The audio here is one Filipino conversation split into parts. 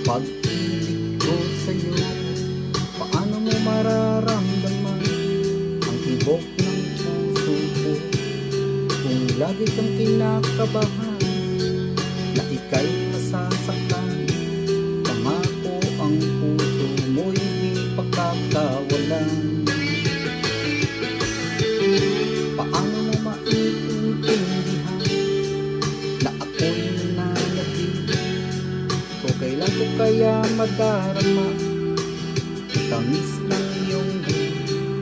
Pag-ibig ko sa'yo, paano mo mararamdaman ang tibok ng puso ko? Kung lagi kang kinakabahan na ika'y masasaktan, pangako ang puso mo'y di pagkakawalan. Paano mo maiintindihan na ako'y nananabig? O kailan ko kaya madarama tamis ng iyong buhay?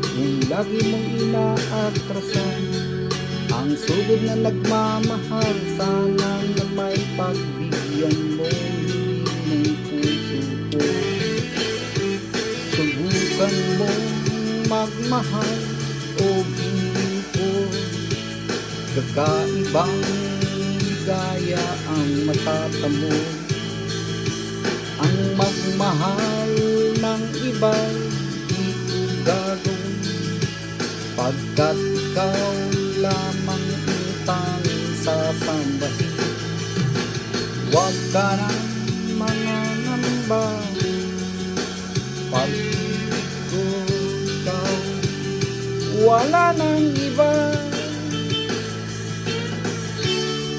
Kung lagi mong inaatrasan ang sugod na nagmamahal, sana na may pagbigyan mo ng puso ko. Subukan mo magmahal o hindi ko, kakaibang ligaya ang matatamo. Ang magmahal ng iba'y di ko gagawin, pagkat ikaw lamang ang tanging sasambahin. Huwag ka nang mangangamba, pag-ibig ko ikaw, wala nang iba.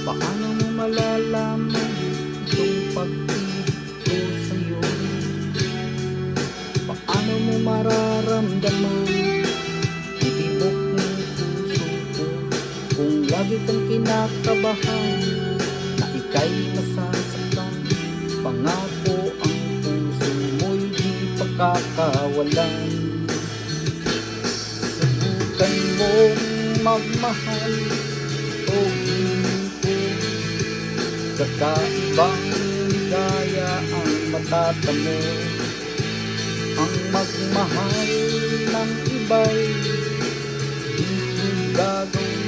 Paano mo malalaman itong pag-ibig ko sa'yo? Paano mo mararamdaman itibok ng puso ko? Kung lagi kang kinakabahan na ika'y masasaktan, pangako ang puso mo'y di pagkakawalan. Subukan mong magmahal o hindi, kakaibang ligaya ang matatamo. Ang magmahal ng iba'y di ko gagawin,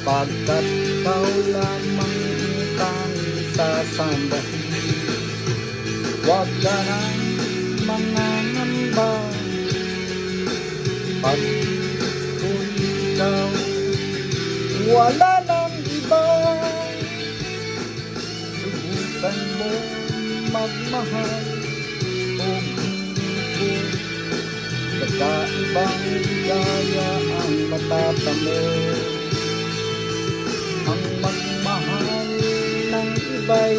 pagkat ikaw lamang ang tanging sasambahin. Huwag ka nang mangangamba, pag-ibig ko ikaw, wala nang iba. Subukan mo magmahal o hindi ko, kakaibang ligaya ang matatamo. Ang magmahal ng iba'y